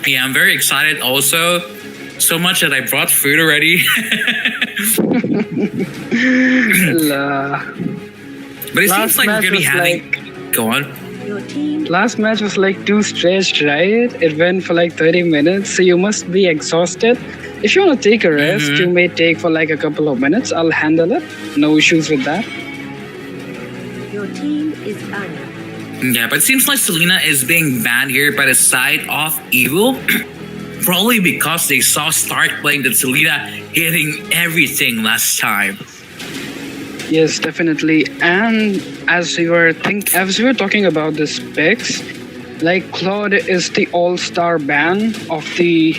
Yeah, I'm very excited also. So much that I brought food already. La- But it seems Last like we're match going to be was having. like Go on. Your team last match was like too stretched, right? It went for like 30 minutes, so you must be exhausted. If you want to take a rest, you may take for like a couple of minutes. I'll handle it. No issues with that. your team is banned. Yeah, but it seems like Selena is being banned here by the side of Evil. Probably because they saw Stark playing that Selena hitting everything last time. Yes, definitely. And as we were talking about the specs, like Claude is the all-star ban of the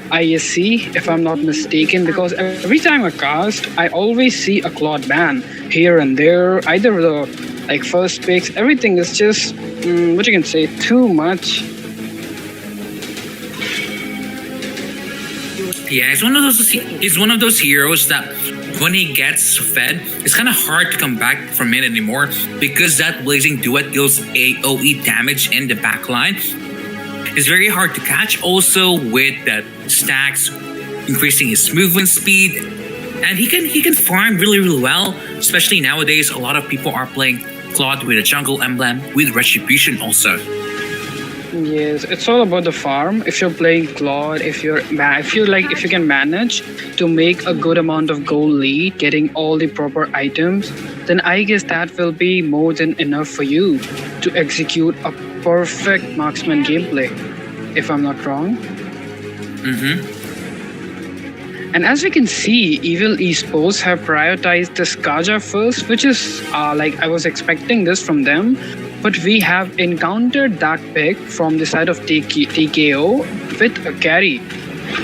ISC, if I'm not mistaken, because every time I cast, I always see a Claude ban here and there. Either the like first picks, everything is just what you can say too much. Yeah, he's one of those heroes that when he gets fed, it's kind of hard to come back from it anymore because that blazing duet deals AoE damage in the backline. It's very hard to catch. Also with that stacks increasing his movement speed, and he can farm really well. Especially nowadays, a lot of people are playing Claude with a jungle emblem with retribution also. Yes, it's all about the farm. If you're playing Claude, if you can manage to make a good amount of gold lead, getting all the proper items, then I guess that will be more than enough for you to execute a perfect marksman gameplay. If I'm not wrong. And as we can see, Evil Esports have prioritized the Skaja first, which is like I was expecting this from them. But we have encountered that pick from the side of TKO with a carry.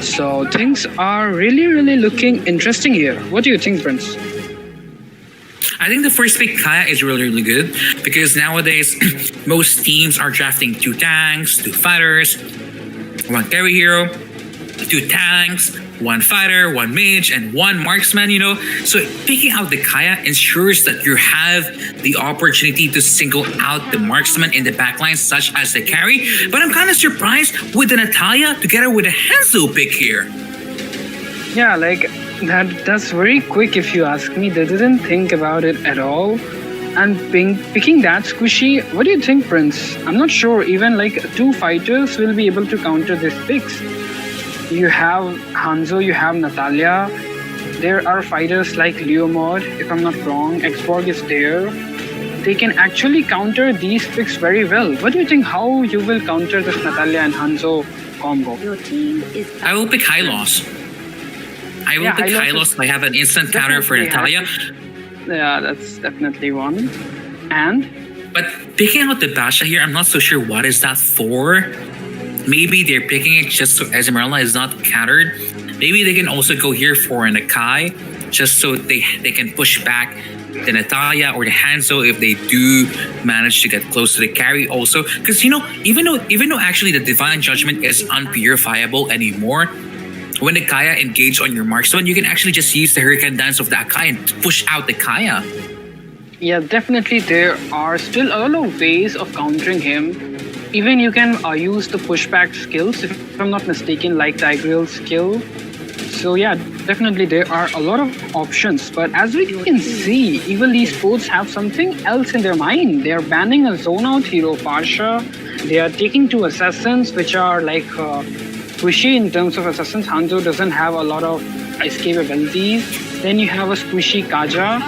So things are really looking interesting here. What do you think, Prince? I think the first pick Kaya is really good because nowadays most teams are drafting 2 tanks, 2 fighters, 1 carry hero, 2 tanks, 1 fighter, 1 mage, and 1 marksman, So picking out the Kaya ensures that you have the opportunity to single out the marksman in the backline, such as the carry. But I'm kind of surprised with the Natalia together with the Hanzo pick here. Yeah, like that's very quick if you ask me. They didn't think about it at all. And picking that squishy, what do you think, Prince? I'm not sure even like 2 fighters will be able to counter these picks. You have Hanzo, you have Natalia. There are fighters like Leomord, if I'm not wrong. Xborg is there. They can actually counter these picks very well. What do you think? How you will counter this Natalia and Hanzo combo? Your team is I will pick high loss. I will pick high loss. I have an instant counter for Natalia. Yeah, that's definitely one. And But picking out the Basha here, I'm not so sure what is that for. Maybe they're picking it just so Esmeralda is not countered. Maybe they can also go here for an Akai, just so they can push back the Natalia or the Hanzo if they do manage to get close to the carry also. Because even though actually the Divine Judgment is unpurifiable anymore, when the Kaya engage on your marksman, you can actually just use the Hurricane Dance of the Akai and push out the Kaya. yeah, definitely there are still a lot of ways of countering him. Even you can use the pushback skills, if I'm not mistaken, like Tigreal's skill. So yeah, definitely there are a lot of options. But as we can see, Evil Esports have something else in their mind. They are banning a zone out hero, Parsha. They are taking 2 assassins, which are like squishy in terms of assassins. Hanzo doesn't have a lot of escape abilities. Then you have a squishy Kaja.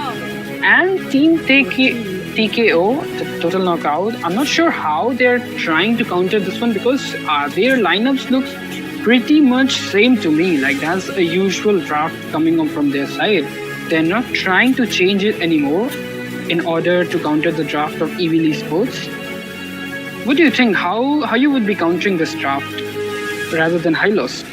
And Team TKO, the Total Knockout. I'm not sure how they're trying to counter this one because their lineups looks pretty much same to me. Like that's a usual draft coming up from their side. They're not trying to change it anymore in order to counter the draft of Evil Esports. What do you think? How you would be countering this draft rather than Hylos?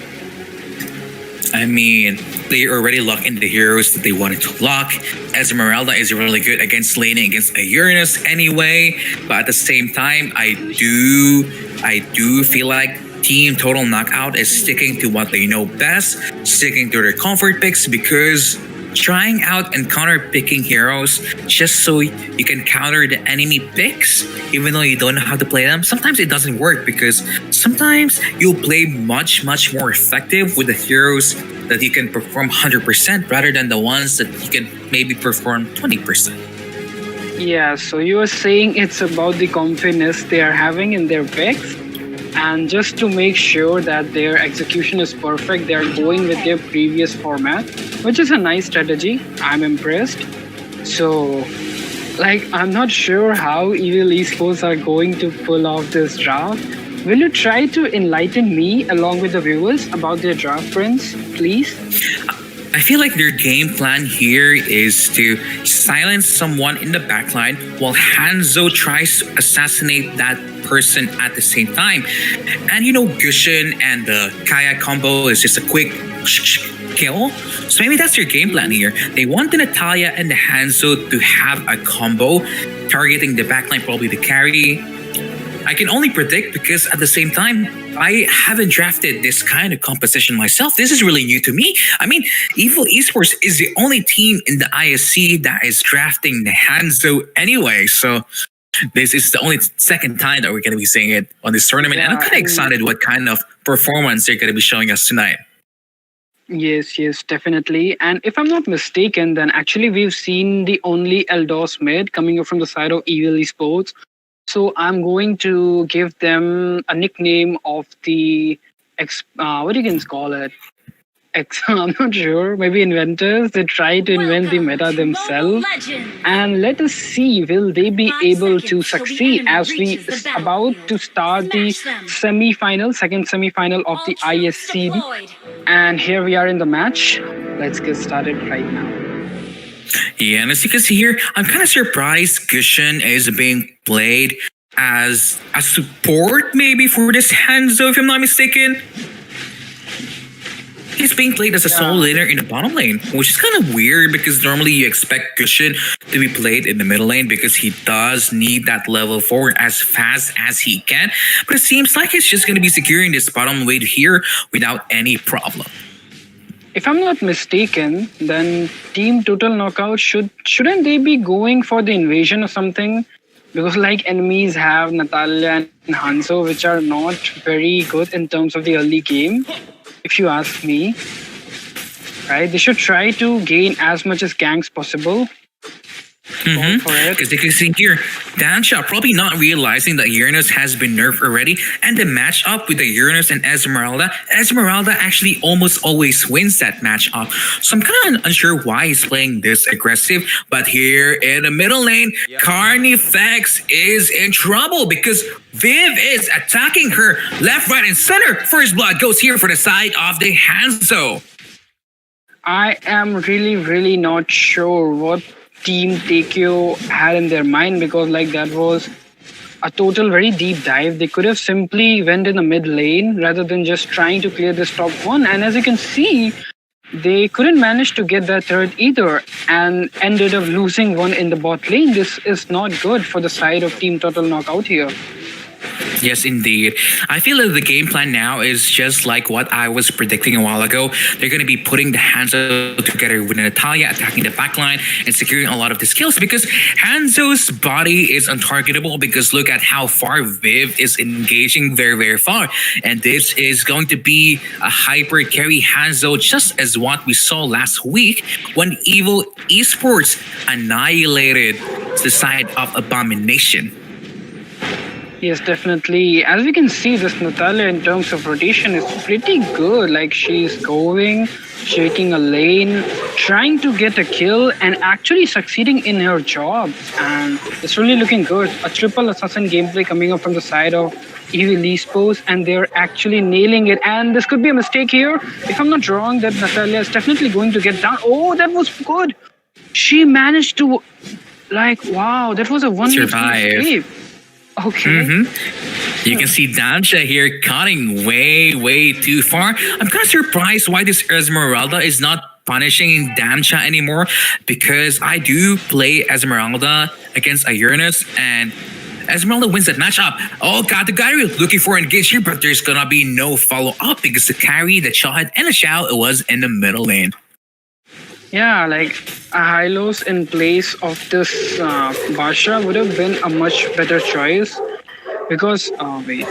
I mean, they already locked in the heroes that they wanted to lock. Esmeralda is really good against laning against a Uranus anyway. But at the same time, I do feel like Team Total Knockout is sticking to what they know best, sticking to their comfort picks because trying out and counter picking heroes just so you can counter the enemy picks, even though you don't know how to play them. Sometimes it doesn't work because sometimes you'll play much more effective with the heroes that you can perform 100% rather than the ones that you can maybe perform 20%. Yeah, so you are saying it's about the confidence they are having in their picks, and just to make sure that their execution is perfect, they are going with their previous format, which is a nice strategy. I'm impressed. So, I'm not sure how Evil Esports are going to pull off this draft. Will you try to enlighten me along with the viewers about their draft trends, please? I feel like their game plan here is to silence someone in the backline while Hanzo tries to assassinate that person at the same time. And Gushin and the Kaya combo is just a quick kill. So maybe that's their game plan here. They want the Natalia and the Hanzo to have a combo targeting the backline, probably the carry. I can only predict because at the same time, I haven't drafted this kind of composition myself. This is really new to me. I mean, Evil Esports is the only team in the ISC that is drafting the Hanzo anyway. So this is the only second time that we're going to be seeing it on this tournament. And I'm kind of excited what kind of performance they're going to be showing us tonight. Yes, definitely. And if I'm not mistaken, then actually we've seen the only Eldos mid coming up from the side of Evil Esports. So I'm going to give them a nickname of the what do you can call it? I'm not sure. Maybe inventors. They try to invent the meta themselves, and let us see will they be able to succeed as we about to start the second semi-final of the ISC. And here we are in the match. Let's get started right now. Yeah, and as you can see here, I'm kind of surprised Gushin is being played as a support maybe for this Hanzo, if I'm not mistaken. He's being played as a solo laner in the bottom lane, which is kind of weird because normally you expect Gushin to be played in the middle lane because he does need that level 4 as fast as he can. But it seems like he's just going to be securing this bottom lane here without any problem. If I'm not mistaken, then Team Total Knockout shouldn't they be going for the invasion or something? Because enemies have Natalia and Hanzo, which are not very good in terms of the early game, if you ask me. Right? They should try to gain as much as ganks possible. Because you can see here, Dansha probably not realizing that Uranus has been nerfed already, and the matchup with the Uranus and Esmeralda actually almost always wins that matchup. So I'm kind of unsure why he's playing this aggressive, but here in the middle lane, Carnifex is in trouble because Viv is attacking her left, right, and center. First blood goes here for the side of the Hanzo. I am really not sure what Team TKO had in their mind, because that was a total very deep dive. They could have simply went in the mid lane rather than just trying to clear this top one. And as you can see, they couldn't manage to get that third either and ended up losing one in the bot lane. This is not good for the side of Team Total Knockout here. Yes, indeed. I feel that the game plan now is just like what I was predicting a while ago. They're going to be putting the Hanzo together with Natalia, attacking the backline and securing a lot of the skills because Hanzo's body is untargetable because look at how far Viv is engaging very far. And this is going to be a hyper carry Hanzo, just as what we saw last week when Evil Esports annihilated the side of Abomination. Yes, definitely. As we can see, this Natalia in terms of rotation is pretty good. She's going, shaking a lane, trying to get a kill, and actually succeeding in her job. And it's really looking good. A triple assassin gameplay coming up from the side of Evil Esports, and they're actually nailing it. And this could be a mistake here. If I'm not wrong, that Natalia is definitely going to get down. Oh, that was good. She managed to, wow, that was a 1v3 escape. Okay. You can see Dansha here cutting way too far. I'm kind of surprised why this Esmeralda is not punishing Dansha anymore, because I do play Esmeralda against a Uranus and Esmeralda wins that matchup. Oh, got the guy looking for engage here, but there's gonna be no follow-up because the carry, the shot, and the shout was in the middle lane. Yeah, like a Hylos in place of this Basha would have been a much better choice because, wait,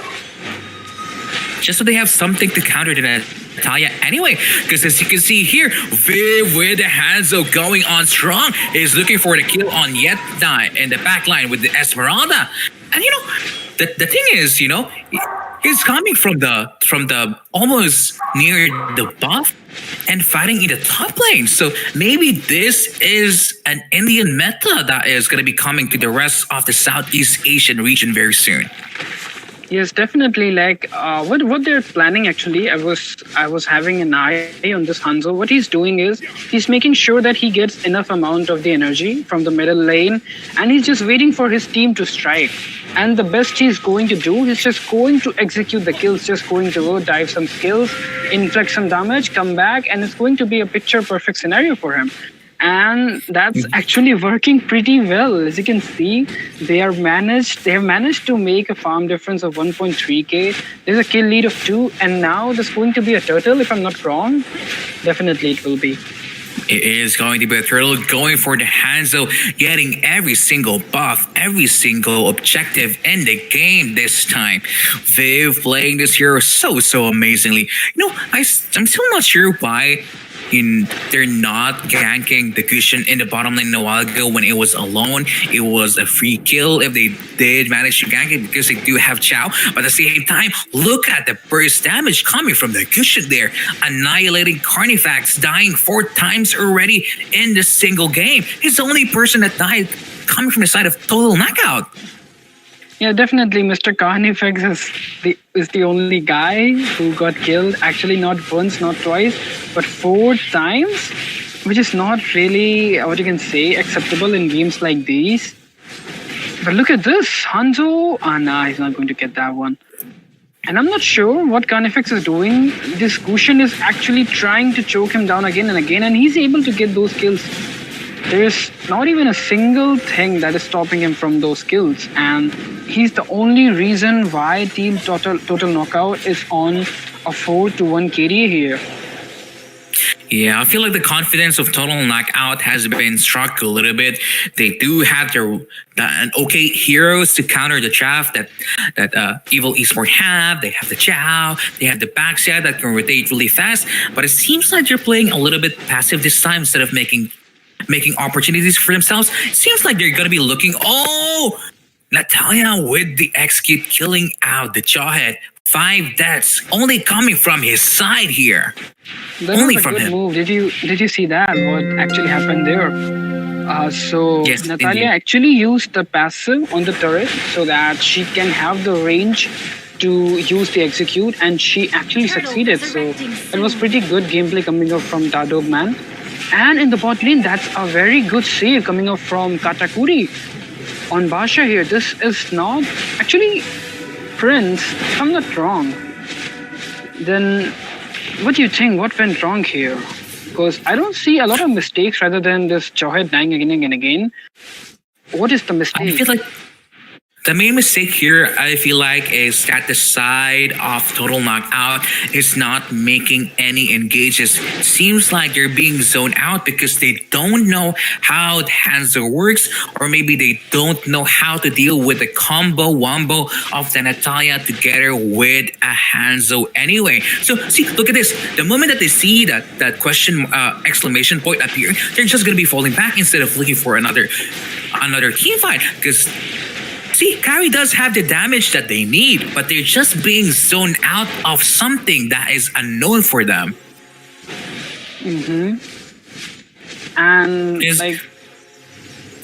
Just so they have something to counter to Natalia anyway. Because as you can see here, Viv with Hanzo going on strong is looking for the kill on Yetna in the back line with the Esmeralda. And the thing is, he's coming from the almost near the buff and fighting in the top lane. So maybe this is an Indian meta that is going to be coming to the rest of the Southeast Asian region very soon. yes, definitely. Like what they're planning actually. I was having an eye on this Hanzo. What he's doing is he's making sure that he gets enough amount of the energy from the middle lane, and he's just waiting for his team to strike. And the best he's going to do, he's just going to execute the kills, just going to go dive some skills, inflict some damage, come back, and it's going to be a picture perfect scenario for him. And that's actually working pretty well. As you can see, they have managed to make a farm difference of 1.3k. There's a kill lead of 2, and now there's going to be a turtle, if I'm not wrong. Definitely it will be. It is going to be a turtle going for the Hanzo, getting every single buff, every single objective in the game this time. Viv playing this hero so amazingly. I'm still not sure why they're not ganking the cushion in the bottom lane a while ago when it was alone. It was a free kill if they did manage to gank it because they do have Chow. But at the same time, look at the burst damage coming from the cushion there. Annihilating Carnifax, dying 4 times already in this single game. He's the only person that died coming from the side of total knockout. Yeah, definitely. Mr. Carnifex is the only guy who got killed. Actually, not once, not twice, but 4 times, which is not really what you can say acceptable in games like these. But look at this, Hanzo. Nah, he's not going to get that one. And I'm not sure what Carnifex is doing. This Cushion is actually trying to choke him down again and again, and he's able to get those kills. There's not even a single thing that is stopping him from those kills, and he's the only reason why Team Total Knockout is on a 4-1 KD here. Yeah, I feel like the confidence of Total Knockout has been struck a little bit. They do have their okay heroes to counter the chaff that Evil Esports have. They have the Chow, they have the Baxia that can rotate really fast. But it seems like they're playing a little bit passive this time instead of making opportunities for themselves. It seems like they're gonna be looking. Oh, Natalia with the execute, killing out the Jawhead. 5 deaths only coming from his side here. That only was a from good him. move. Did you see that? What actually happened there? So Yes, Natalia indeed. actually used the passive on the turret so that she can have the range to use the execute, and she actually succeeded. So it was pretty good gameplay coming up from Dadog Man. And in the bot lane, that's a very good save coming up from Katakuri on Basha here. This is not actually Prince, if I'm not wrong. Then what do you think? What went wrong here? Because I don't see a lot of mistakes rather than this Jawhead dying again and again. What is the I mistake? feel like the main mistake here, I feel like, is that the side of Total Knockout is not making any engages. Seems like they're being zoned out because they don't know how the Hanzo works, or maybe they don't know how to deal with the combo wombo of the Natalia together with a Hanzo anyway. So see, look at this. The moment that they see that question exclamation point appear, they're just gonna be falling back instead of looking for another team fight. Because see, Carry does have the damage that they need, but they're just being zoned out of something that is unknown for them. And Is- like,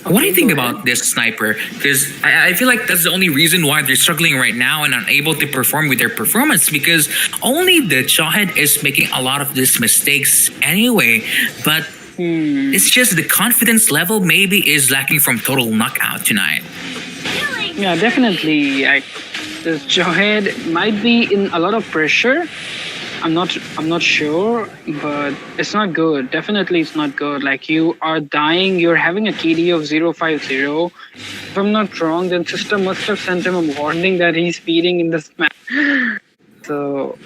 What do you okay, think go ahead. about this sniper? Because I feel like that's the only reason why they're struggling right now and unable to perform with their performance, because only the Jawhead is making a lot of these mistakes anyway. But it's just the confidence level maybe is lacking from Total Knockout tonight. Yeah, definitely. This Jawhead might be in a lot of pressure. I'm not sure, but it's not good. Definitely it's not good. Like, you are dying, you're having a KD of 050. If I'm not wrong, then system must have sent him a warning that he's speeding in this map. So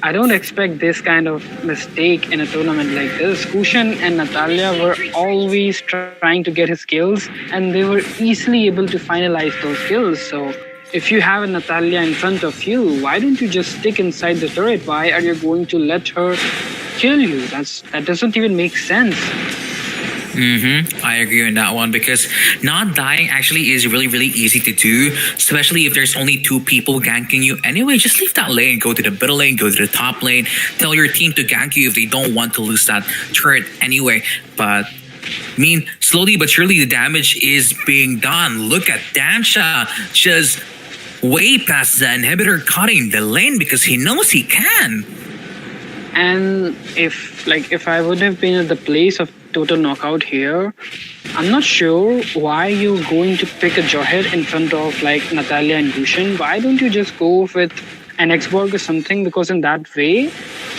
I don't expect this kind of mistake in a tournament like this. Kushan and Natalia were always trying to get his kills, and they were easily able to finalize those kills. So, if you have a Natalia in front of you, why don't you just stick inside the turret? Why are you going to let her kill you? That doesn't even make sense. I agree on that one because not dying actually is really, really easy to do, especially if there's only two people ganking you. Anyway, just leave that lane, go to the middle lane, go to the top lane, tell your team to gank you if they don't want to lose that turret anyway. But I mean, slowly but surely the damage is being done. Look at Dansha just way past the inhibitor cutting the lane because he knows he can. And if I would have been at the place of total knockout here, I'm not sure why you're going to pick a Jawhead in front of like Natalia and Gushin. Why don't you just go with an Xborg or something? Because in that way,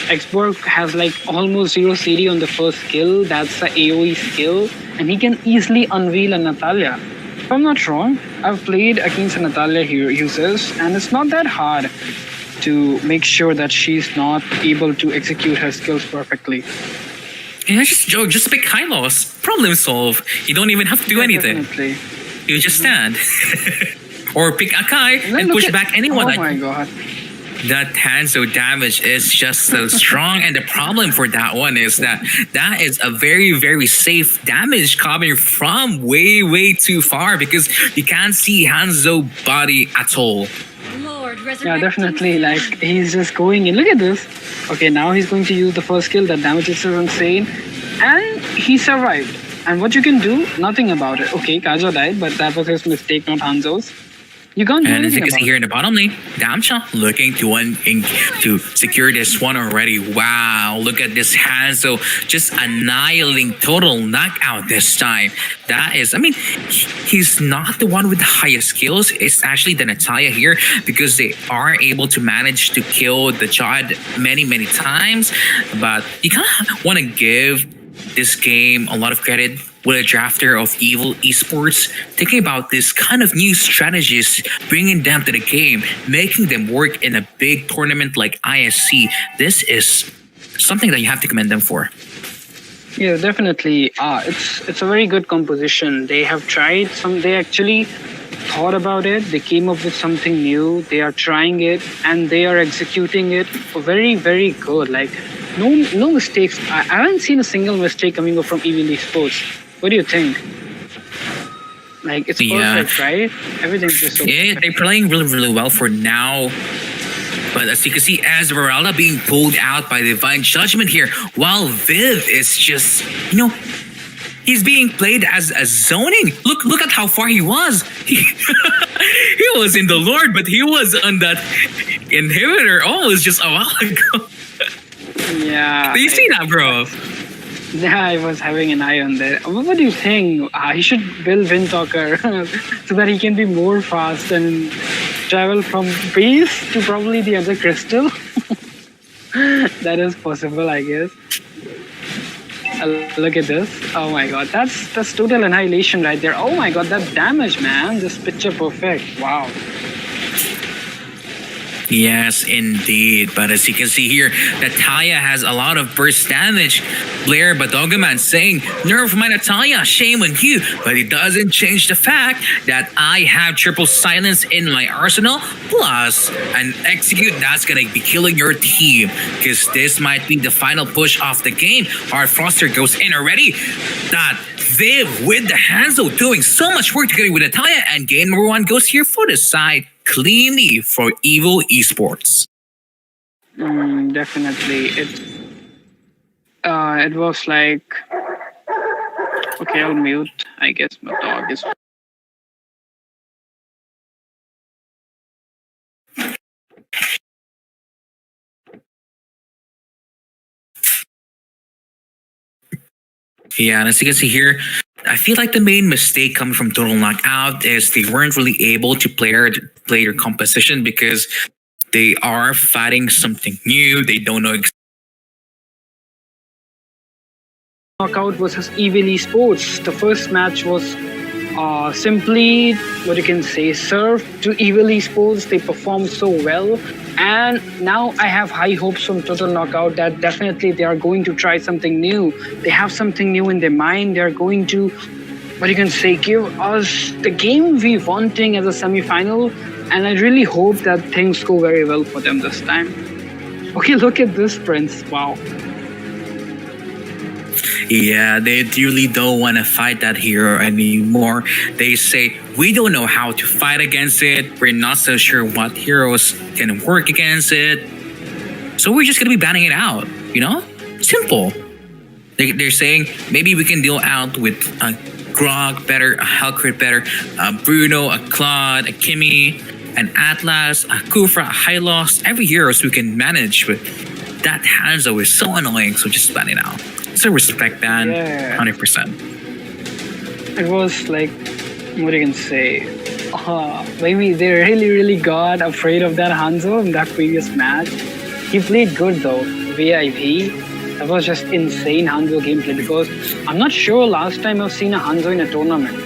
Xborg has like almost 0 CD on the first skill. That's the AoE skill, and he can easily unveil a Natalia. If I'm not wrong, I've played against a Natalia users, and it's not that hard to make sure that she's not able to execute her skills perfectly. Yeah, just pick Hylos. Problem solved. You don't even have to do anything. Definitely. You just stand. Or pick Akai and Look push at- back anyone. Oh my god. That Hanzo damage is just so strong, and the problem for that one is that is a very, very safe damage coming from way, way too far because you can't see Hanzo body at all. Yeah, definitely. Like, he's just going in. Look at this. Okay, now he's going to use the first skill. That damage is insane. And he survived. And what you can do, nothing about it. Okay, Kaja died, but that was his mistake, not Hanzo's. You can't do And as you anything can see about here in the bottom lane, Damcha looking to secure this one already. Wow, look at this Hanzo just annihilating total knockout this time. That is, I mean, he's not the one with the highest skills. It's actually the Natalia here because they are able to manage to kill the Jod many, many times. But you kind of want to give this game a lot of credit with a drafter of Evil Esports, thinking about this kind of new strategies, bringing them to the game, making them work in a big tournament like ISC. This is something that you have to commend them for. Yeah, definitely. It's a very good composition. They have tried some. They actually thought about it. They came up with something new. They are trying it and they are executing it very, very good. Like no mistakes. I haven't seen a single mistake coming up from Evil Esports. What do you think? Like, it's perfect, right? Everything's just so Yeah, perfect. they're playing really, really well for now. But as you can see, Esmeralda being pulled out by Divine Judgment here, while Viv is just, he's being played as a zoning. Look at how far he was. He was in the Lord, but he was on that inhibitor almost just a while ago. Yeah. Do you see that, bro? Yeah, I was having an eye on that. What do you think? He should build Windtalker so that he can be more fast and travel from base to probably the other crystal. That is possible, I guess. Look at this. Oh my god, that's total annihilation right there. Oh my god, that damage, man. Just picture perfect. Wow. Yes, indeed. But as you can see here, Natalia has a lot of burst damage. Blair Badogaman saying, "Nerf my Natalia, shame on you." But it doesn't change the fact that I have triple silence in my arsenal, plus an execute that's gonna be killing your team. Because this might be the final push of the game. Our Foster goes in already. That Viv with the Hanzo doing so much work together with Natalia, and game number 1 goes here for the side. Cleanly for Evil Esports. Definitely. It was like, okay, I'll mute. I guess my dog is. Yeah, and as you can see here, I feel like the main mistake coming from Total Knockout is they weren't really able to play their composition because they are fighting something new. They don't know Knockout versus Evil Esports. The first match was simply what you can say served to Evil Esports. They performed so well. And now I have high hopes from Total Knockout that definitely they are going to try something new. They have something new in their mind. They are going to, what you can say, give us the game we wanting as a semi-final. And I really hope that things go very well for them this time. Okay, look at this, Prince. Wow. Yeah, they really don't want to fight that hero anymore. They say, we don't know how to fight against it. We're not so sure what heroes can work against it. So we're just going to be banning it out, you know? Simple. They're saying maybe we can deal out with a Grog better, a Hellcrit better, a Bruno, a Claude, a Kimmy, an Atlas, a Kufra, a Hylos, every heroes we can manage, but that Hanzo is so annoying, so just ban it out. It's a respect ban, Yeah. 100%. It was like, what you can say, maybe they really got afraid of that Hanzo in that previous match. He played good though, VIP. That was just insane Hanzo gameplay because I'm not sure last time I've seen a Hanzo in a tournament.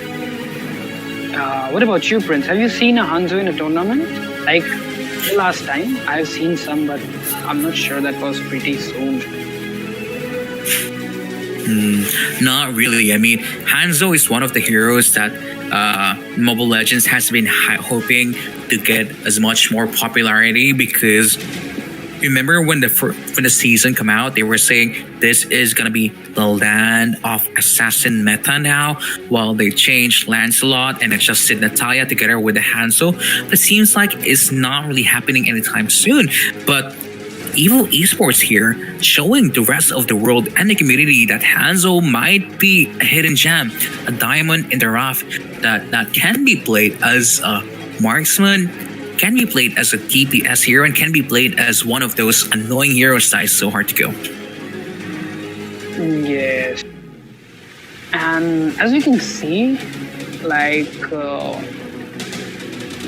What about you, Prince? Have you seen a Hanzo in a tournament? Like the last time? I've seen some, but I'm not sure. That was pretty soon. Not really. I mean, Hanzo is one of the heroes that Mobile Legends has been hoping to get as much more popularity because remember when the season come out, they were saying this is gonna be the land of assassin meta now. While they changed Lancelot and adjusted Natalia together with the Hanzo, but it seems like it's not really happening anytime soon. But Evil Esports here, showing the rest of the world and the community that Hanzo might be a hidden gem, a diamond in the rough that can be played as a marksman, can be played as a DPS hero, and can be played as one of those annoying heroes that is so hard to kill. Yes. And as you can see, like,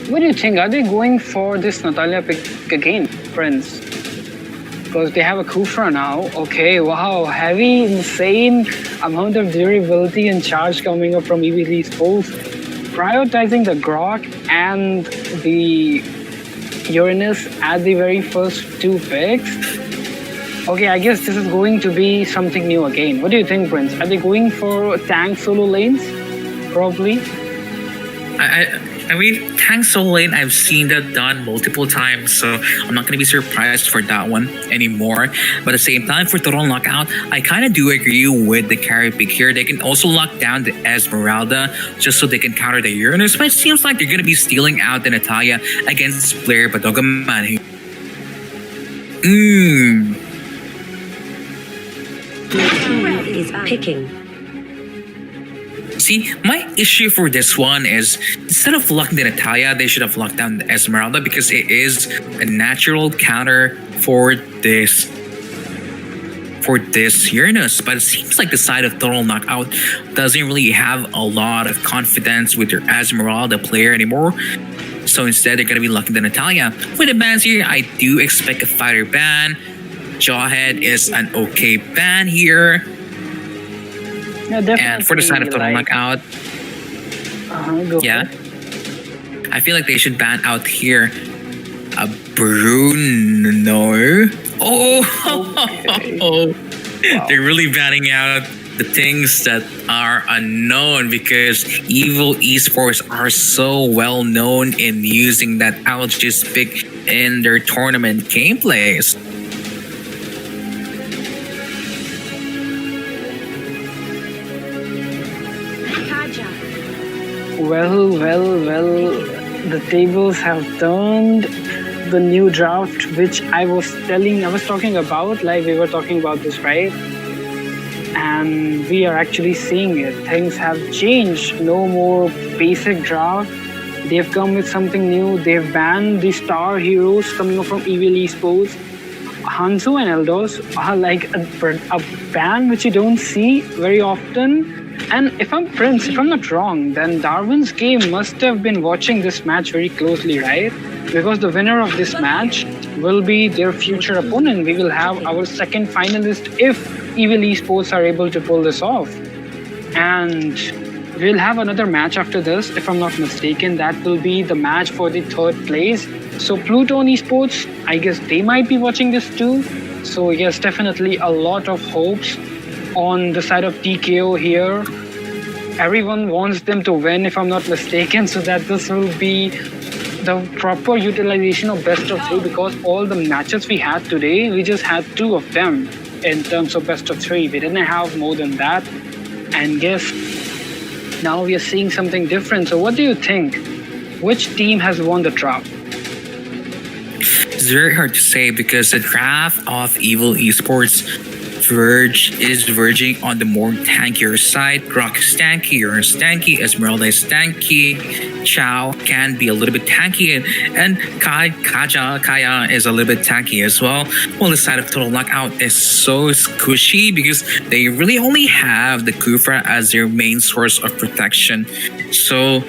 what do you think? Are they going for this Natalia pick again, friends? Because they have a Kufra now. Okay, wow, heavy, insane amount of durability and charge coming up from Evil Esports. Prioritizing the Grok and the Uranus at the very first two picks. Okay, I guess this is going to be something new again. What do you think, Prince? Are they going for tank solo lanes? Probably. I mean, tank solo lane, I've seen that done multiple times, so I'm not going to be surprised for that one anymore. But at the same time, for Total Knockout, I kind of do agree with the carry pick here. They can also lock down the Esmeralda just so they can counter the Uranus, but it seems like they're going to be stealing out the Natalia against player Badogaman. Is picking. See, my issue for this one is instead of locking the Natalia, they should have locked down the Esmeralda because it is a natural counter for this Uranus. But it seems like the side of Total Knockout doesn't really have a lot of confidence with their Esmeralda player anymore. So instead, they're going to be locking the Natalia. With the bans here, I do expect a fighter ban. Jawhead is an okay ban here. Yeah, definitely. And for the side of Total Knockout, go yeah, ahead. I feel like they should ban out here a Bruno. Okay. Wow. They're really banning out the things that are unknown because Evil Esports are so well known in using that Algis pick in their tournament gameplays. Well, the tables have turned. The new draft, which I was talking about, like we were talking about this, right? And we are actually seeing it. Things have changed. No more basic draft. They've come with something new. They've banned the star heroes coming up from Evil Esports. Hanzo and Eldos are like a ban which you don't see very often. And if I'm not wrong, then Darwin's game must have been watching this match very closely, right? Because the winner of this match will be their future opponent. We will have our second finalist if Evil Esports are able to pull this off. And we'll have another match after this, if I'm not mistaken. That will be the match for the third place. So Pluton eSports, I guess they might be watching this too. So yes, definitely a lot of hopes on the side of TKO here. Everyone wants them to win, if I'm not mistaken, so that this will be the proper utilization of best of three, because all the matches we had today, we just had two of them in terms of best of three. We didn't have more than that. And guess now we are seeing something different. So what do you think? Which team has won the draft? It's very hard to say because the draft of Evil Esports verging on the more tankier side. Rock is tanky, Urn is tanky, Esmeralda is tanky, Chow can be a little bit tanky, and Kaya is a little bit tanky as well. Well, the side of Total Knockout is so squishy because they really only have the Kufra as their main source of protection. So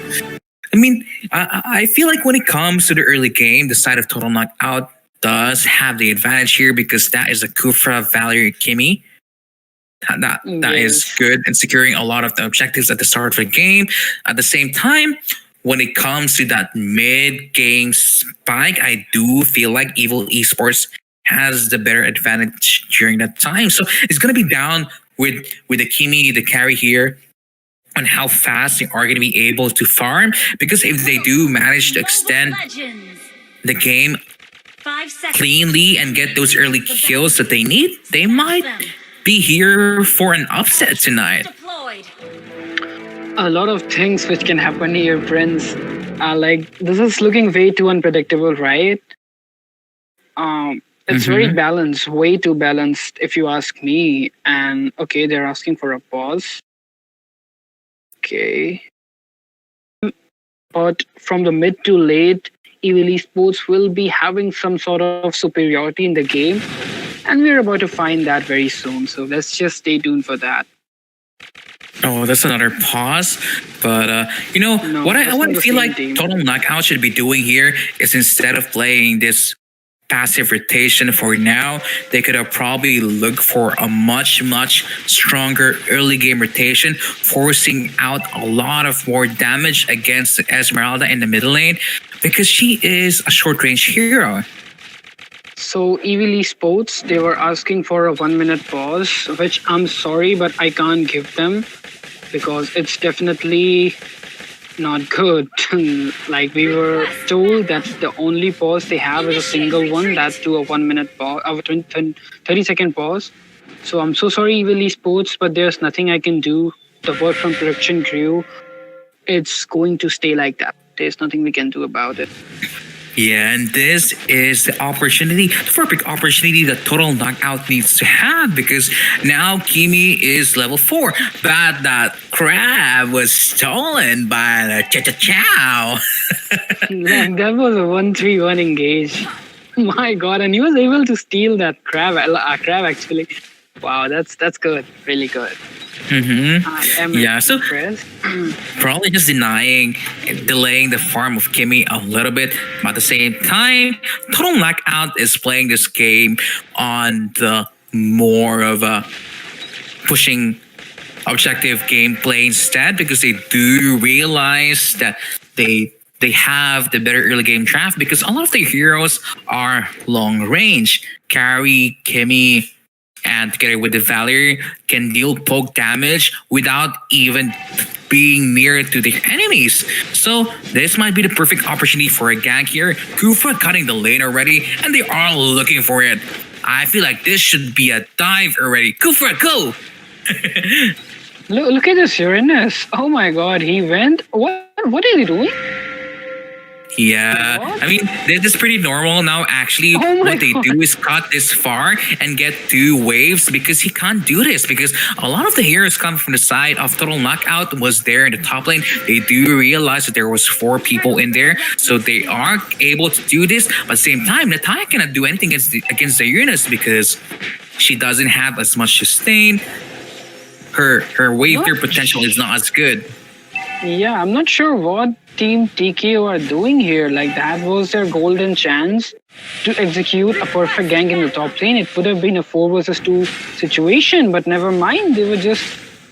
I mean, I feel like when it comes to the early game, the side of Total Knockout does have the advantage here because that is a Kufra, Valerie, Kimmy. That is Yes. good in securing a lot of the objectives at the start of the game. At the same time, when it comes to that mid-game spike, I do feel like Evil Esports has the better advantage during that time. So it's gonna be down with the Kimi, the carry here, on how fast they are going to be able to farm, because if they do manage to extend the game 5 seconds. cleanly and get those early kills that they need, they might be here for an upset tonight. Deployed. A lot of things which can happen here, Prince. Like this is looking way too unpredictable, right? It's very balanced, way too balanced, if you ask me. And okay, they're asking for a pause. Okay. But from the mid to late, Evil Esports will be having some sort of superiority in the game. And we're about to find that very soon. So let's just stay tuned for that. Oh, that's another pause. But No, what that's I not the feel same like team. Total Knockout should be doing here is, instead of playing this passive rotation for now, they could have probably looked for a much stronger early game rotation, forcing out a lot of more damage against Esmeralda in the middle lane, because she is a short range hero. So Evil Esports, they were asking for a 1 minute pause, which I'm sorry, but I can't give them because it's definitely not good. Like we were told that the only pause they have is a single one, that's to a 1 minute pause, of a 30-second pause. So I'm so sorry, Evil Esports, but there's nothing I can do. The word from production crew, it's going to stay like that. There's nothing we can do about it. Yeah, and this is the perfect opportunity that Total Knockout needs to have, because now Kimi is level 4, but that crab was stolen by the Chow. That was a 1-3-1 engage. My God, and he was able to steal that crab. Crab actually. Wow, that's good. Really good. I am Yeah, so impressed. probably just delaying the farm of Kimmy a little bit. But at the same time, Total Knockout is playing this game on the more of a pushing objective gameplay instead, because they do realize that they have the better early game draft, because a lot of their heroes are long range. Carry, Kimmy, and together with the Valerie can deal poke damage without even being near to the enemies. So this might be the perfect opportunity for a gank here. Kufa cutting the lane already, and they are looking for it. I feel like this should be a dive already. Kufa, go! Look at this Uranus. Oh my God, he went. What is he doing? Yeah, What? I mean, this is pretty normal now. Actually, Oh my what they God. do is cut this far and get 2 waves, because he can't do this, because a lot of the heroes come from the side of Total Knockout was there in the top lane. They do realize that there was 4 people in there, so they are able to do this. But at the same time, Natalia cannot do anything against the Uranus because she doesn't have as much sustain. Her wave clear potential is not as good. Yeah, I'm not sure what Team TKO are doing here. Like that was their golden chance to execute a perfect gank in the top lane. It would have been a 4 versus 2 situation, but never mind. They were just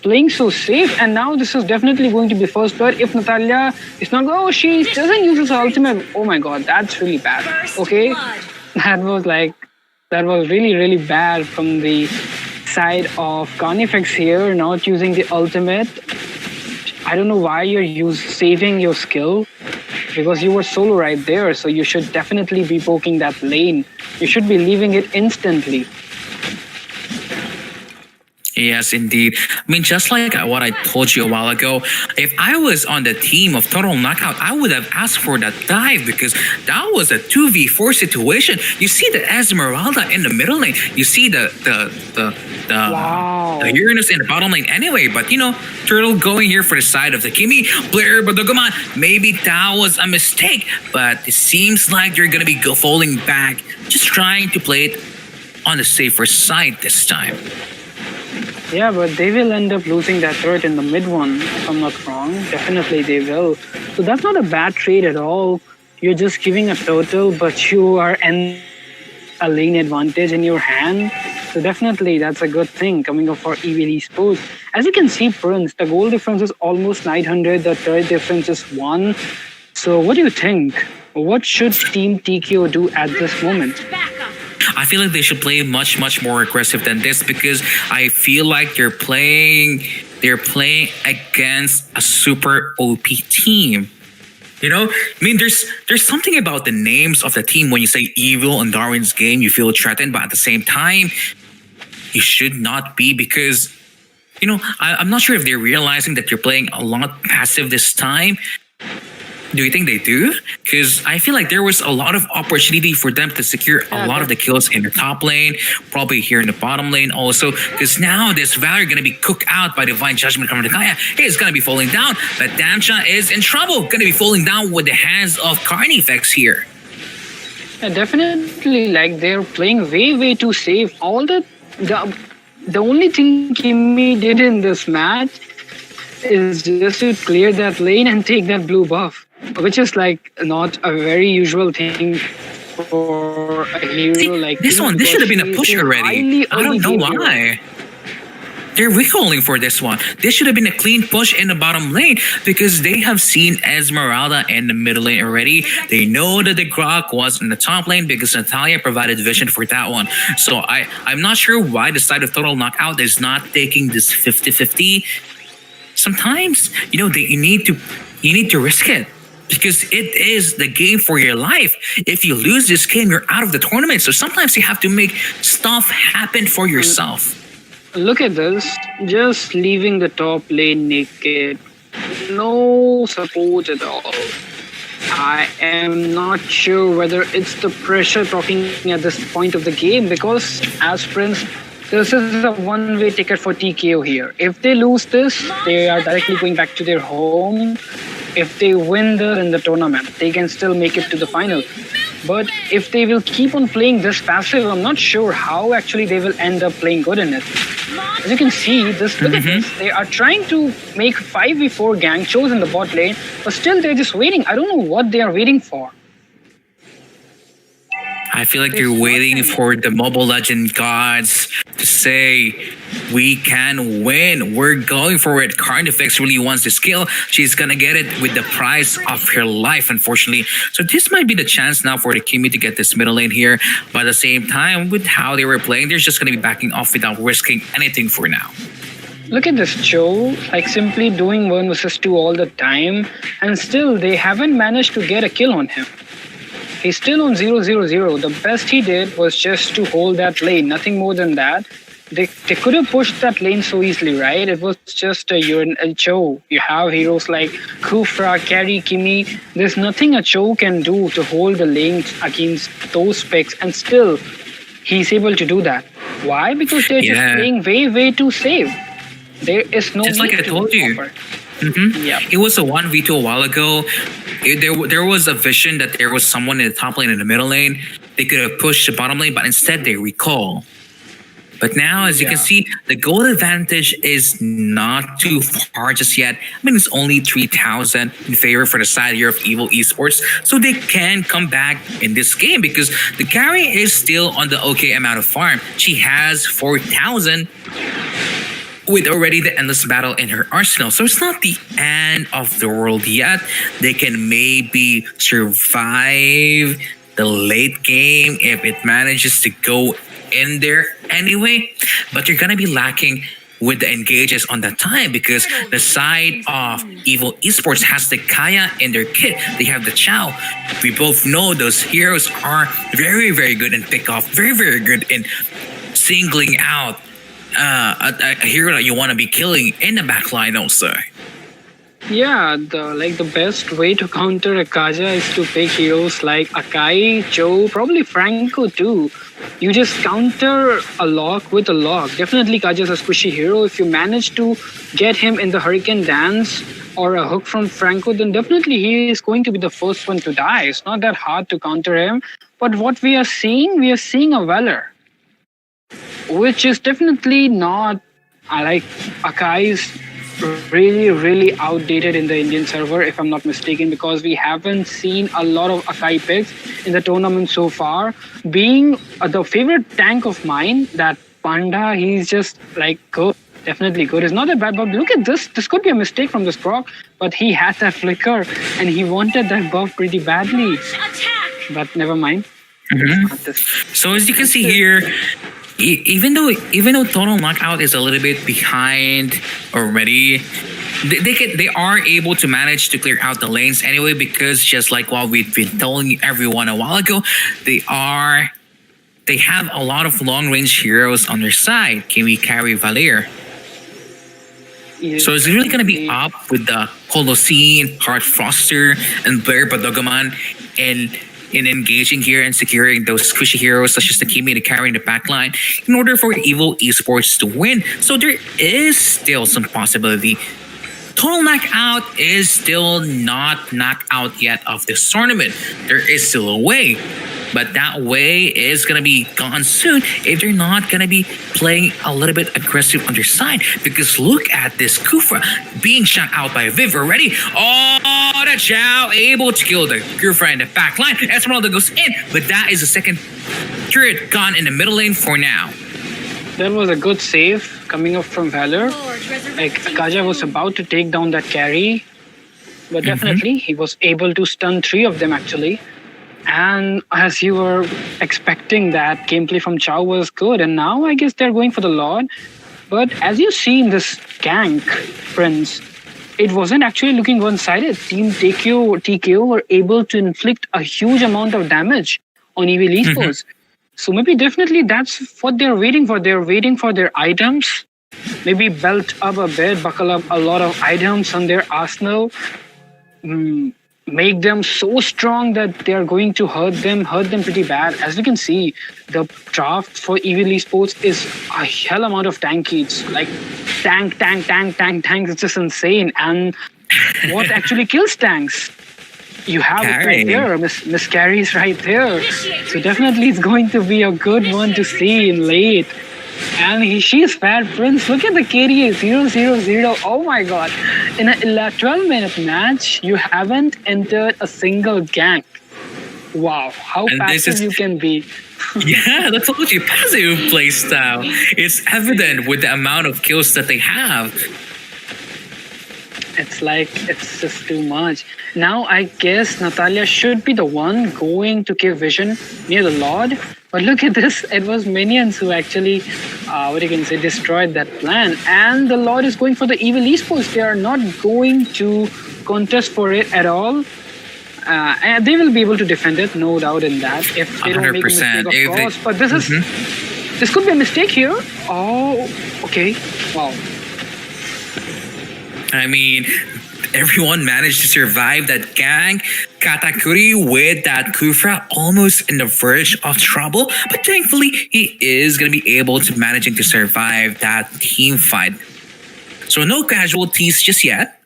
playing so safe, and now this is definitely going to be first blood. If Natalia is not, oh, she doesn't use her ultimate. Oh my god, that's really bad. Okay, that was really, really bad from the side of Carnifex here, not using the ultimate. I don't know why you're saving your skill, because you were solo right there, so you should definitely be poking that lane. You should be leaving it instantly. Yes, indeed. I mean, just like what I told you a while ago, if I was on the team of Total Knockout, I would have asked for that dive because that was a 2v4 situation. You see the Esmeralda in the middle lane. You see the Wow. Uranus in the bottom lane anyway. But, you know, Turtle going here for the side of the Kimi. Blair, but come on. Maybe that was a mistake. But it seems like they're going to be falling back. Just trying to play it on the safer side this time. Yeah, but they will end up losing that turret in the mid one, if I'm not wrong. Definitely they will. So that's not a bad trade at all. You're just giving a turtle, but you are in a lane advantage in your hand. So definitely that's a good thing coming up for EVL eSports. As you can see, Prince, the goal difference is almost 900. The turret difference is 1. So what do you think? What should Team TKO do at this moment? I feel like they should play much, much more aggressive than this because I feel like they're playing against a super OP team. You know, I mean, there's something about the names of the team when you say evil in Darwin's game, you feel threatened, but at the same time, you should not be because, you know, I'm not sure if they're realizing that you're playing a lot passive this time. Do you think they do? Because I feel like there was a lot of opportunity for them to secure a lot of the kills in the top lane, probably here in the bottom lane also. Because now this Valor going to be cooked out by Divine Judgment from the Kaya. He's going to be falling down, but Damcha is in trouble. Going to be falling down with the hands of Carnifex here. Yeah, definitely, like they're playing way too safe. The only thing Kimi did in this match is just to clear that lane and take that blue buff, which is like not a very usual thing for a hero like this one. This should have been a push already. I don't know why. They're recalling for this one. This should have been a clean push in the bottom lane because they have seen Esmeralda in the middle lane already. They know that the Grok was in the top lane because Natalia provided vision for that one. So I'm not sure why the side of Total Knockout is not taking this 50-50. Sometimes, you know, you need to risk it because it is the game for your life. If you lose this game, you're out of the tournament. So sometimes you have to make stuff happen for yourself. Look at this, just leaving the top lane naked. No support at all. I am not sure whether it's the pressure talking at this point of the game because as Prince, this is a one-way ticket for TKO here. If they lose this, they are directly going back to their home. If they win this in the tournament, they can still make it to the final. But if they will keep on playing this passive, I'm not sure how actually they will end up playing good in it. As you can see, look at this. They are trying to make 5v4 gang shows in the bot lane, but still they're just waiting. I don't know what they are waiting for. I feel like you're waiting for the Mobile Legend gods to say, we can win. We're going for it. Carnifex really wants this kill. She's going to get it with the price of her life, unfortunately. So this might be the chance now for the Kimi to get this middle lane here. But at the same time, with how they were playing, they're just going to be backing off without risking anything for now. Look at this Joe, like simply doing 1 versus 2 all the time. And still, they haven't managed to get a kill on him. He's still on 0-0-0. The best he did was just to hold that lane, nothing more than that. They could have pushed that lane so easily, right? It was just a Cho. You have heroes like Kufra, Carry, Kimi. There's nothing a Cho can do to hold the lane against those specs, and still he's able to do that. Why? Because they're just playing way too safe. There is no just like I told you. Yeah. It was a 1v2 a while ago. There was a vision that there was someone in the top lane and the middle lane. They could have pushed the bottom lane, but instead they recall. But now, as you can see, the goal advantage is not too far just yet. I mean, it's only 3,000 in favor for the side here of EVL eSports. So they can come back in this game because the carry is still on the okay amount of farm. She has 4,000. with already the endless battle in her arsenal. So it's not the end of the world yet. They can maybe survive the late game if it manages to go in there anyway. But you're gonna be lacking with the engages on that time because the side of Evil Esports has the Kaya in their kit. They have the Chow. We both know those heroes are very, very good in pickoff, very, very good in singling out a hero that you want to be killing in the backline also. Yeah, the best way to counter Akaja is to pick heroes like Akai, Joe, probably Franco too. You just counter a lock with a lock. Definitely Kaja is a squishy hero. If you manage to get him in the Hurricane Dance or a hook from Franco, then definitely he is going to be the first one to die. It's not that hard to counter him. But what we are seeing a Valor, which is definitely not like Akai's really, really outdated in the Indian server, if I'm not mistaken, because we haven't seen a lot of Akai picks in the tournament so far. Being the favorite tank of mine, that Panda, he's just like good, definitely good. It's not that bad, but look at this. This could be a mistake from this proc, but he had that flicker and he wanted that buff pretty badly. But never mind. So as you can see here, even though total knockout is a little bit behind already, they are able to manage to clear out the lanes anyway, because just like what we've been telling everyone a while ago, they have a lot of long range heroes on their side. Can we carry Valir? So it's really going to be up with the Holocene, Heart Froster, and Blair Badogaman in engaging here and securing those squishy heroes such as the Kimi to carry the backline in order for Evil Esports to win. So there is still some possibility. Total knockout is still not knocked out yet of this tournament. There is still a way. But that way is going to be gone soon if they're not going to be playing a little bit aggressive on their side. Because look at this Kufra being shot out by Viv already. Oh, the Chow able to kill the Kufra in the back line. Esmeralda goes in, but that is the second turret gone in the middle lane for now. That was a good save coming up from Valor. Like Kaja was about to take down that carry, but definitely he was able to stun 3 of them actually. And as you were expecting, that gameplay from Chow was good. And now I guess they're going for the Lord. But as you see in this gank, friends, it wasn't actually looking one-sided. Team TKO were able to inflict a huge amount of damage on Evil Esports. So maybe definitely that's what they're waiting for. They're waiting for their items. Maybe belt up a bit, buckle up a lot of items on their arsenal. Make them so strong that they are going to hurt them pretty bad. As you can see, the draft for Evil Esports is a hell amount of tanky. It's like tank. It's just insane. And what actually kills tanks? You have it right there. Miss Carrie's right there. So definitely it's going to be a good one to see in late. And she's Fat Prince. Look at the KDA 0-0-0. Oh my god. In a 12-minute match, you haven't entered a single gank. Wow. How passive you can be. Yeah, that's a legit passive playstyle. It's evident with the amount of kills that they have. It's like, it's just too much. Now, I guess Natalia should be the one going to give vision near the Lord. But look at this. It was minions who actually, destroyed that plan. And the Lord is going for the Evil Esports. They are not going to contest for it at all. And they will be able to defend it, no doubt in that. If they don't make a mistake, of course. But this could be a mistake here. Oh, okay. Wow. I mean, everyone managed to survive that gang. Katakuri with that Kufra almost in the verge of trouble, but thankfully he is going to be able to managing to survive that team fight. So no casualties just yet,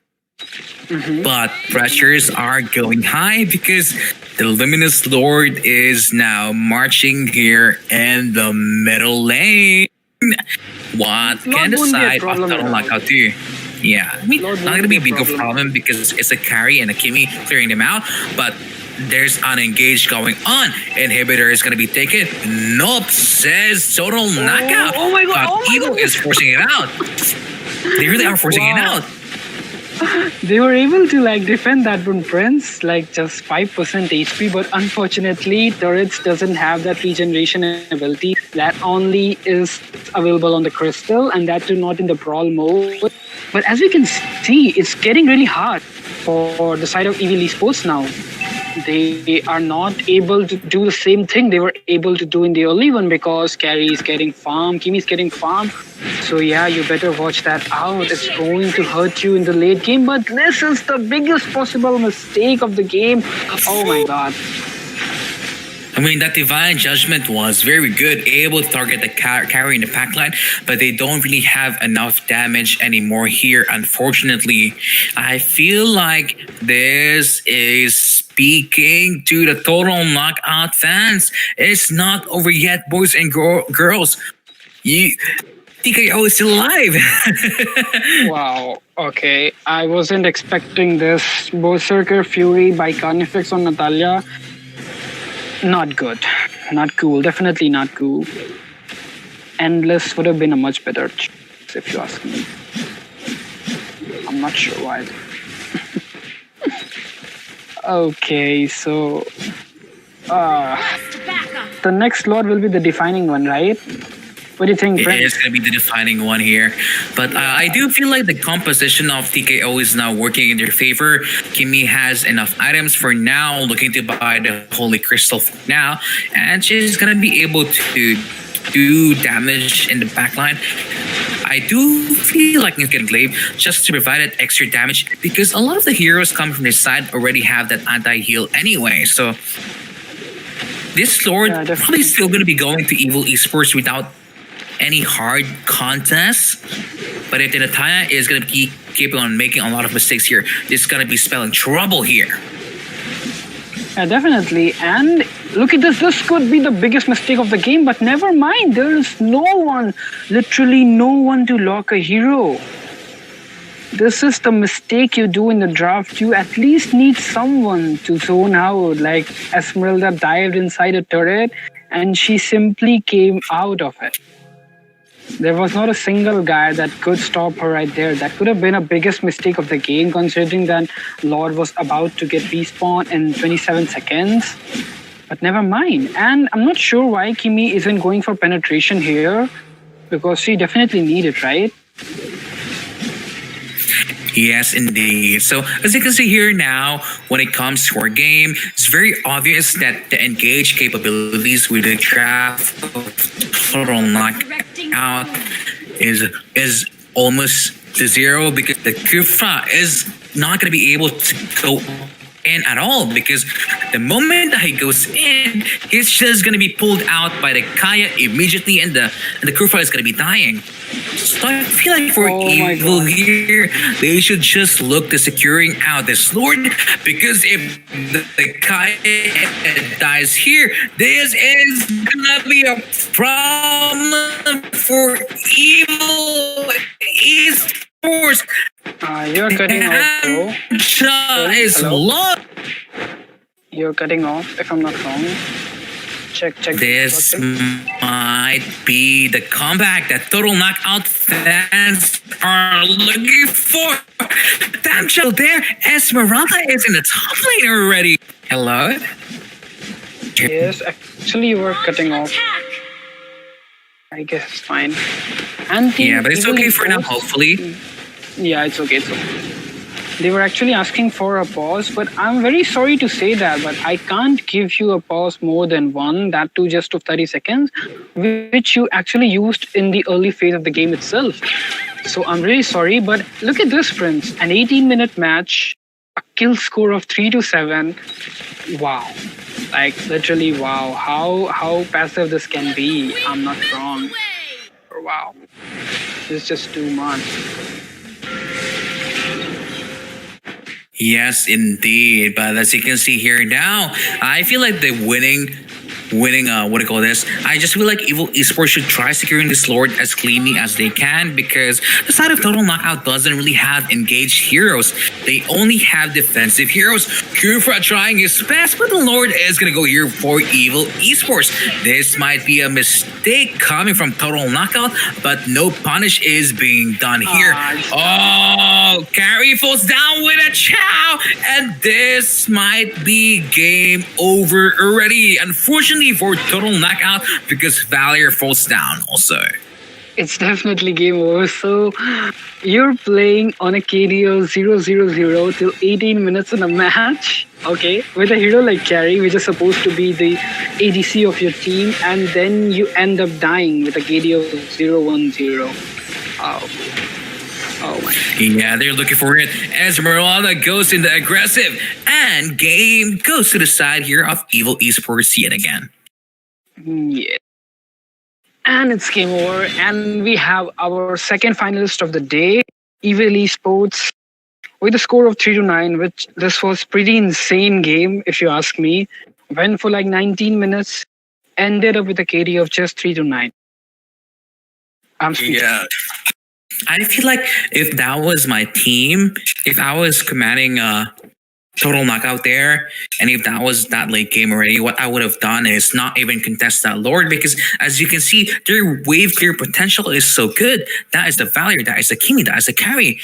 but pressures are going high because the Luminous Lord is now marching here in the middle lane. What can the side of Total Knockout do? Yeah, I mean, not going to be a big problem because it's a carry and a Kimi clearing them out, but there's unengaged going on. Inhibitor is going to be taken. Nope, says Total Knockout. Oh my god, Evil is forcing it out. They really are forcing it Wow. out. They were able to like defend that one Prince, like just 5% HP, but unfortunately, turrets doesn't have that regeneration ability. That only is available on the crystal, and that too not in the brawl mode. But as we can see, it's getting really hard for the side of Evil Esports now. They are not able to do the same thing they were able to do in the early one because Carry is getting farm, Kimi is getting farm. So yeah, you better watch that out. It's going to hurt you in the late game, but this is the biggest possible mistake of the game. Oh my god. I mean, that divine judgment was very good, able to target the carry in the pack line, but they don't really have enough damage anymore here, unfortunately. I feel like this is speaking to the total knockout fans. It's not over yet, boys and girls. TKO is still alive. Wow. Okay. I wasn't expecting this. Berserker Fury by Carnifex on Natalia. Not good. Not cool. Definitely not cool. Endless would have been a much better choice if you ask me. I'm not sure why. Okay, so the next slot will be the defining one, right? What do you think, It Brent? is going to be the defining one here. But I do feel like the composition of TKO is now working in their favor. Kimi has enough items for now, looking to buy the Holy Crystal for now. And she's going to be able to do damage in the backline. I do feel like it's getting Glaive just to provide that extra damage because a lot of the heroes coming from this side already have that anti-heal anyway. So this Lord Yeah, definitely. probably still going to be going to Evil Esports without any hard contests. But if the Nataya is going to keep on making a lot of mistakes here, it's going to be spelling trouble here. Yeah, definitely. And look at this. This could be the biggest mistake of the game, but never mind. There is no one, literally no one to lock a hero. This is the mistake you do in the draft. You at least need someone to zone out. Like Esmeralda dived inside a turret and she simply came out of it. There was not a single guy that could stop her right there. That could have been a biggest mistake of the game, considering that Lord was about to get respawned in 27 seconds. But never mind. And I'm not sure why Kimi isn't going for penetration here, because she definitely needs it, right? Yes, indeed. So, as you can see here now, when it comes to our game, it's very obvious that the engage capabilities with the draft of total knockout is almost to zero because the Kufa is not going to be able to go in at all because the moment that he goes in, he's just going to be pulled out by the Kaya immediately and the Kufa is going to be dying. So I feel like for Oh my Evil God. here, they should just look to securing out this Lord because if the Kaya dies here, this is gonna be a problem for Evil Esports. You're cutting off, bro. Is Hello? lost. You're cutting off, if I'm not wrong. Check. This Okay. might be the comeback that total knockout fans are looking for. Damn chill there. Esmeralda is in the top lane already. Hello? Yes, actually, you were cutting off. I guess it's fine. And Yeah, but it's Evil okay for now, Esports- hopefully. Yeah, it's okay. They were actually asking for a pause, but I'm very sorry to say that, but I can't give you a pause more than one, that too just of 30 seconds, which you actually used in the early phase of the game itself. So I'm really sorry, but look at this, Prince. An 18-minute match, a kill score of 3-7. Wow. Like, literally, wow. How passive this can be. I'm not wrong. Wow. It's just too much. Yes, indeed. But as you can see here now, I feel like the winning winning what do you call this? I just feel like Evil Esports should try securing this Lord as cleanly as they can, because the side of Total Knockout doesn't really have engaged heroes. They only have defensive heroes. Kufra trying his best, but the Lord is gonna go here for Evil Esports. This might be a mistake coming from Total Knockout, but no punish is being done here. Oh, Carry falls down with a chow, and this might be game over already. Unfortunately for Total Knockout, because Valier falls down also. It's definitely game over. So you're playing on a KDO 0-0-0 till 18 minutes in a match. Okay, with a hero like Carry, which is supposed to be the ADC of your team, and then you end up dying with a KDO 0-1-0. Oh my. Yeah, they're looking for it. Esmeralda goes into aggressive, and game goes to the side here of Evil Esports yet again. Yeah. And it's game over, and we have our second finalist of the day, Evil Esports, with a score of 3-9, which this was pretty insane game, if you ask me. Went for like 19 minutes, ended up with a KD of just 3-9. I'm speechless. Yeah. I feel like if that was my team, if I was commanding Total Knockout there, and if that was that late game already, what I would have done is not even contest that Lord, because as you can see, their wave clear potential is so good. That is the Valier, that is the King, that is the Carry.